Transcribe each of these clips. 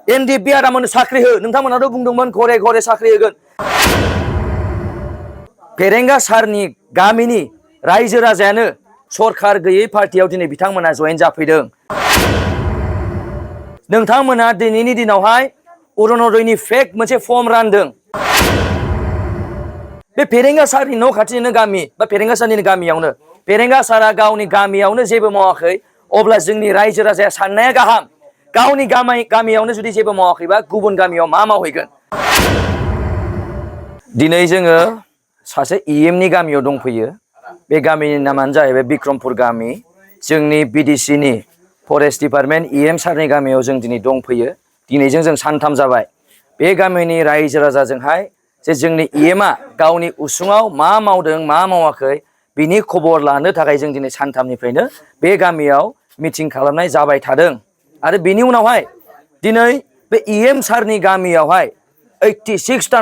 NDFB आदामोननो साख्रि हो नोंथांमोनाथ' बुंदोंमोन घरे घरे साख्रि होगोन फेरेंगा सारनि गामिनि रायजो राजायानो सरकार गैयै पार्टियाव दिनै बिथांमोना जयेन जाफैदों नोंथांमोना दिनैनि दिनावहाय अरुणोदयनि फेक मोनसे फर्म रानदों बे फेरेंगा सारनि न' खाथिनिनो गामि बा फेरेंगा सारनि गामियावनो फेरेंगा सारा गावनि गामियावनो जेबो मावाखै अब्ला जोंनि रायजो राजाया साननाया गाहाम गावनि गामियावनो जुदि जेबो मावाखैबा गुबुन गामियाव मा मावहैगोन दिनै जोङो सासे इएमनि गामियाव दंफैयो बे गामिनि नामानो जाहैबाय बिक्रमपुर गामि जोंनि बिडिसिनि फरेस्ट डिपार्टमेन्ट इएम सारनि गामियाव जों दिनै दंफैयो दिनैजों जों सानथाम जाबाय बे गामिनि रायजो राजाजोंहाय जे जोंनि इएमआ गावनि उसुङाव मा मावदों मा मावाखै बिनि खबर लानो थाखाय जों दिनै सानथामनिफ्रायनो बे गामियाव मिटिं खालामनाय जाबाय थादों आरो बिनि उनावहाय दिनै बे इएम सारनि गामियावहाय 86टा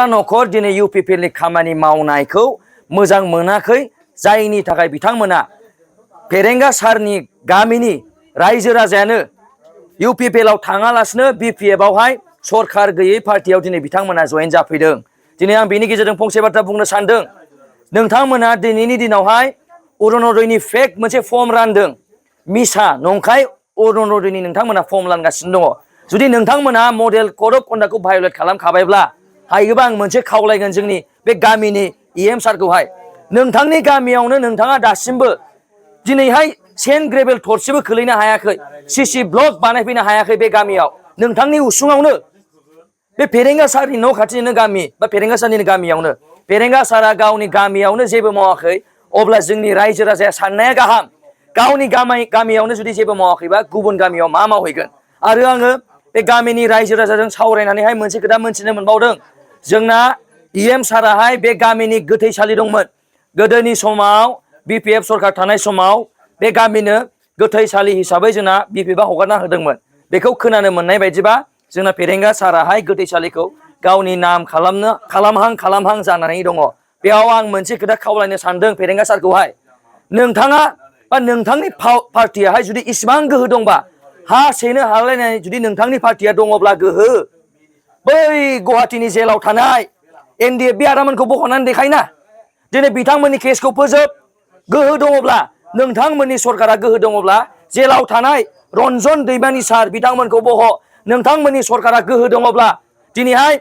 न'खर दिनै इउपिपिएलनि खामानि मावनायखौ मोजां मोनाखै जायनि थाखाय बिथांमोना फेरेंगा सारनि गामिनि रायजो राजायानो इउपिपिएलआव थाङालासिनो बिपिएफआवहाय सरकार गैयै पार्टियाव दिनै बिथांमोना जयेन जाफैदों दिनै आं बेनि गेजेरजों फंसे बाथ्रा बुंनो सानदों नोंथांमोना दिनैनि दिनावहाय अरुणोदयनि फेक मोनसे फर्म रानदों मिसा नंखाय अरुणोदयनि नोंथांमोना फर्म रानगासिनो दङ जुदि नोंथांमोना मडेल कड अफ कन्डाक्टखौ भायलेट खालामखाबायब्ला हायोबा आं मोनसे खावलायगोन जोंनि बे गामिनि इएम सारखौहाय नोंथांनि गामियावनो नोंथाङा दासिमबो दिनैहाय सेन्ट ग्रेभेल थरसेबो खोलैनो हायाखै सिसि ब्लक बानायफैनो हायाखै बे गामियाव नोंथांनि उसुङावनो बे फेरेंगा सारनि न' खाथिनिनो गामि बा फेरेंगा सारनि गामियावनो फेरेंगा सारा गावनि गामियावनो जेबो मावाखै अब्ला जोंनि रायजो राजाया साननाया गाहाम गावनि गामियावनो जुदि जेबो मावाखैबा गुबुन गामियाव मा मावहैगोन आरो आङो बे गामिनि रायजो राजाजों सावरायनानैहाय मोनसे खोथा मोनथिनो मोनबावदों जोंना इएम साराहाय बे गामिनि गोथैसालि दंमोन गोदोनि समाव बिपिएफ सरकार थानाय समाव बे गामिनो गोथैसालि हिसाबै जोंना बिपिएफआ हगारना होदोंमोन बेखौ खोनानो मोननाय बायदिबा जोंना फेरेंगा साराहाय गोथैसालिखौ गावनि नाम खालामहां जानानै दङ बेयाव आं मोनसे खोथा खावलायनो सानदों फेरेंगा सारखौहाय नोंथाङा बा नोंथांनि पार्टियाहाय जुदि इसिबां गोहो दंबा हा सेनो हालायनाय जुदि नोंथांनि पार्टिया दङब्ला गोहो बै गुवाहाटीनि जेलाव थानाय एनडिएफबि आदामोनखौ बख'नानै देखायना दिनै बिथांमोननि केसखौ फोजोब गोहो दङब्ला नोंथांमोननि सरकारा गोहो दङब्ला जेलाव थानाय रन्जन दैमानि सार बिथांमोनखौ बख' नोंथांमोननि सरकारा गोहो दङब्ला दिनैहाय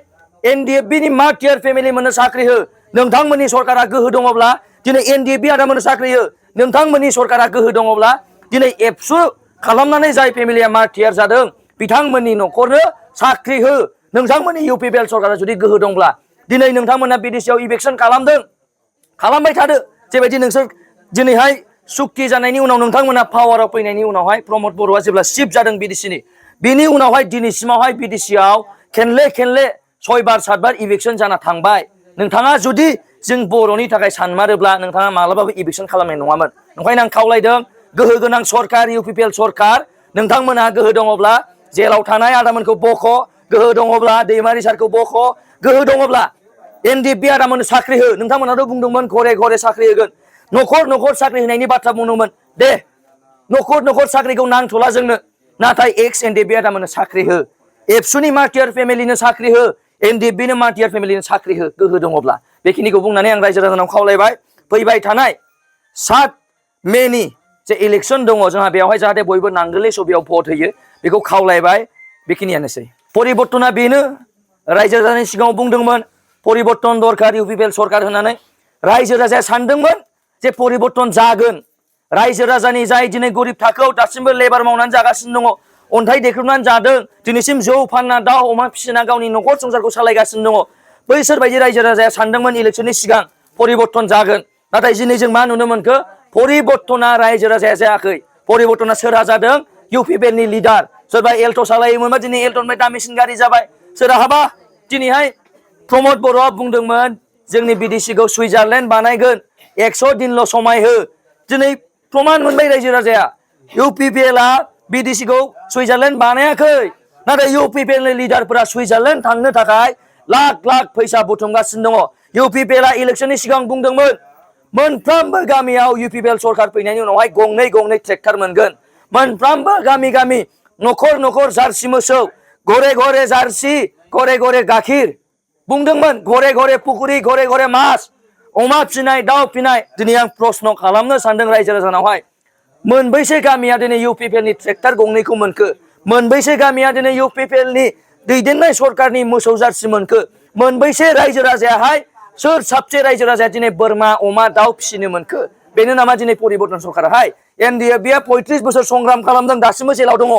एनडिएफबिनि मार्टियार फेमिलि मोननो साख्रि हो नोंथांमोननि सरकारा गोहो दङब्ला दिनै एनडिएफबि आदामोननो साख्रि हो नोंथांमोननि सरकारा गोहो दङब्ला दिनै एबसु खालामनानै जाय फेमिलिया मार्टियार जादों बिथांमोननि न'खरनो साख्रि हो नोंथांमोननि इउपिपिएल सरकारा जुदि गोहो दंब्ला दिनै नोंथांमोना बिडिसिआव इलेक्सन खालामबाय थादो जेबायदि नोंसोर दिनैहाय सुक्ति जानायनि उनाव नोंथांमोना पावाराव फैनायनि उनावहाय प्रमद बर'आ जेब्ला चिफ जादों बिडिसिनि बिनि उनावहाय दिनैसिमावहाय बिडिसिआव खेनले 6 बार 7 बार इलेक्सन जाना थांबाय नोंथाङा जुदि जों बर'नि थाखाय सानमारोब्ला नोंथाङा मालाबाबो इलेक्सन खालामनाय नङामोन ओंखायनो आं खावलायदों गोहो गोनां सरकार इउपिपिएल सरकार नोंथांमोनहा गोहो दङब्ला जेलाव थानाय आदामोनखौ बख' गोहो दङब्ला दैमारि सारखौ बख' गोहो दङब्ला एनडिएफबि आदामोननो साख्रि हो नोंथांमोनाथ' बुंदोंमोन घरे घरे साख्रि होगोन न'खर साख्रि होनायनि बाथ्रा बुंदोंमोन दे न'खर साख्रिखौ नांथ'ला जोंनो नाथाय एक्स एनडिएफबि आदामोननो साख्रि हो एबसुनि मार्टियार फेमिलिनो साख्रि हो एनडिएफबिनो मार्टियार फेमिलिनो साख्रि हो गोहो दङब्ला बेखिनिखौ बुंनानै आं रायजो राजानाव खावलायबाय फैबाय थानाय 7 मेनि जे इलेक्सन दङ जोंहा बेवहाय जाहाथे बयबो नांगोलनि सबियाव भट होयो बेखौ खावलायबाय बेखिनियानोसै परिबर्तना बेनो रायजो राजानि सिगाङाव बुंदोंमोन परिबर्तन दरकार इउपिपिएल सरकार होननानै रायजो राजाया सानदोंमोन जे परिबर्तन जागोन रायजो राजानि जाय दिनै गरिब थाखोआव दासिमबो लेबार मावनानै जागासिनो दङ अन्थाइ देख्रुबनानै जादों दिनैसिम जौ फानना दाउ अमा फिसिना गावनि न'खर संसारखौ सालायगासिनो दङ बैसोर बायदि रायजो राजाया सानदोंमोन इलेक्सननि सिगां परिबर्तन जागोन नाथाय दिनै जों मा नुनो मोनखो परिबर्तना रायजो राजाया जायाखै परिबर्तना सोरहा जादों इउपिपिएलनि लिडार सोरबा एल्ट' सालायोमोनबा दिनै एल्ट'निफ्राय दामिसिन गारि जाबाय सोरहाबा दिनैहाय प्रमद बर'आ बुंदोंमोन जोंनि बिडिसिखौ सुइजारलेण्ड बानायगोन 100 दिनल' समाय हो दिनै प्रमान मोनबाय रायजो राजाया इउपिपिएलआ बिडिसिखौ सुइजारलेण्ड बानायाखै नाथाय इउपिपिएलनि लिडारफोरा सुइजारलेण्ड थांनो थाखाय लाख फैसा बुथुमगासिनो दङ इउपिपिएलआ इलेक्सननि सिगां बुंदोंमोन मोनफ्रोमबो गामियाव इउपिपिएल सरकार फैनायनि उनावहाय गंनै ट्रेक्टर मोनगोन मोनफ्रोमबो गामि न'खर न'खर जार्सि मोसौ घरे घरे जार्सि घरे घरे गाखिर बुंदोंमोन घरे घरे पुखुरि घरे घरे मास अमा फिनाय दाउ फिनाय दिनै आं प्रश्न खालामनो सानदों रायजो राजानावहाय मोनबैसे गामिया दिनै इउपिपिएलनि ट्रेक्टर गंनैखौ मोनखो मोनबैसे गामिया दिनै इउपिपिएलनि दैदेननाय सरकारनि मोसौ जार्सि मोनखो मोनबैसे रायजो राजायाहाय सोर साबसे रायजो राजाया दिनै बोरमा अमा दाउ फिसिनो मोनखो बेनो नामा दिनै परिबर्तन सरकाराहाय एनडिएफबिआ 35 बोसोर संग्राम खालामदों दासिमबो जेलाव दङ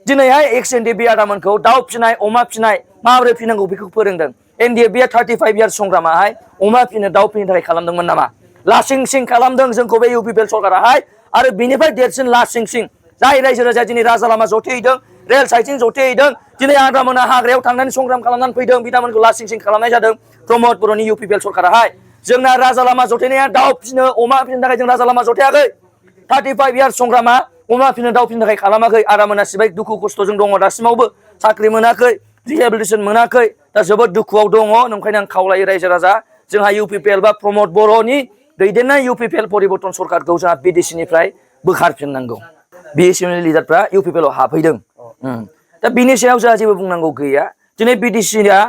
दिनैहाय एक्स एनडिएफबि आदामोनखौ दाउ फिनाय अमा फिनाय माबोरै फिनांगौ बेखौ फोरोंदों एनडिएफबिआ 35 इयार्स संग्रामाहाय अमा फिनो दाउ फिनो थाखाय खालामदोंमोन नामा लासिं सिं खालामदों जोंखौ बे इउपिपिएल सरकाराहाय आरो बिनिफ्राय देरसिन लासिं सिं जाय रायजो राजाया दिनै राजा लामा जथेहैदों रेल साइथिं जथेहैदों दिनै आदामोना हाग्रायाव थांनानै संग्राम खालामनानै फैदों बिथांमोनखौ लासिं सिं खालामनाय जादों प्रमद बर'नि इउपिपिएल सरकाराहाय जोंना राजा लामा जथेनाया दाउ फिनो अमा फिनो थाखाय जों राजा लामा जथेयाखै 35 इयार्स संग्रामा अमा फिनो दाउ फिनो थाखाय खालामाखै आदामोना सिबाय दुखु खस्थ'जों दङ दासिमावबो साख्रि मोनाखै रिहेबिलिटेसन मोनाखै दा जोबोद दुखुआव दङ नंखायनो आं खावलायो रायजो राजा जोंहा इउपिपिएल बा प्रमद बर'नि दैदेननाय इउपिपिएल परिबर्तन सरकारखौ जोंहा बिडिसिनिफ्राय बोखारफिननांगौ बिएसएमनि लिडारफ्रा इउपिपिएलआव हाबफैदों दा बिनि सायाव जोंहा जेबो बुंनांगौ गैया दिनै बिडिसिआ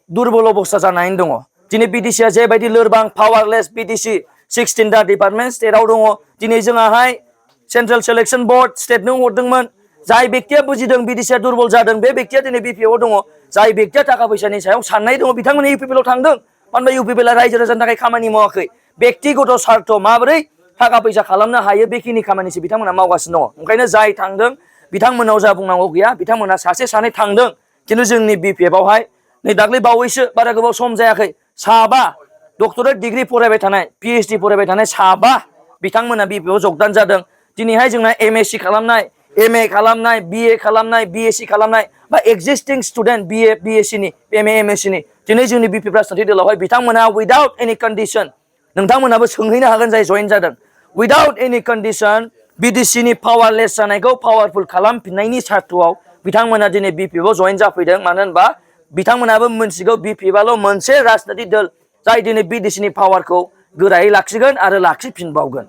दुरबल अबस्था जानानै दङ दिनै बिडिसिआ जेबायदि लोरबां पावारलेस बिडिसि 16टा डिपार्टमेन्ट स्टेटआव दङ दिनै जोंहाहाय सेन्ट्रेल सिलेक्शन बोर्ड स्टेटनो हरदोंमोन जाय बेक्तिया बुजिदों बिडिसिआ दुरबल जादों बे बेक्तिया दिनै बिपिएफआव दङ जाय बेक्तिया थाखा फैसानि सायाव साननाय दङ बिथांमोना इउपिपिएलआव थांदों मानो होनबा इउपिपिएलआ रायजो राजानि थाखाय खामानि मावाखै बेक्तिगत स्वार्थ माबोरै थाखा फैसा खालामनो हायो बेखिनि खामानिसो बिथांमोना मावगासिनो दङ ओंखायनो जाय थांदों बिथांमोनाव जा बुंनांगौ गैया बिथांमोना सासे सानै थांदों खिन्थु जोंनि बिपिएफआवहाय नै दाख्लै बावैसो बारा गोबाव सम जायाखै साबा डक्टरेट डिग्री फरायबाय थानाय पिएचडि फरायबाय थानाय साबा बिथांमोना बिपिएफआव जगदान जादों दिनैहाय जोंना एमएससि खालामनाय एमए खालामनाय बिए खालामनाय बिएससि खालामनाय बा एक्जिस्टिं स्टुडेन्ट बिए बिएससिनि एमए एमएससिनि दिनै जोंनि बिपिएफ राजखान्थि दलावहाय बिथांमोना उइदाउट एनि कन्डिशन नोंथांमोनाबो सोंहैनो हागोन जाय जइन जादों उइदाउट एनि कन्डिशन बिडिसिनि पावारलेस जानायखौ पावारफुल खालामफिननायनि सार्थआव बिथांमोना दिनै बिपिएफआव जइन जाफैदों मानो होनबा बिथांमोनाबो मोनथिगौ बिपिएफआल' मोनसे राजखान्थि दल जाय दिनै बिडिसिनि पावारखौ गोरायै लाखिगोन आरो लाखिफिनबावगोन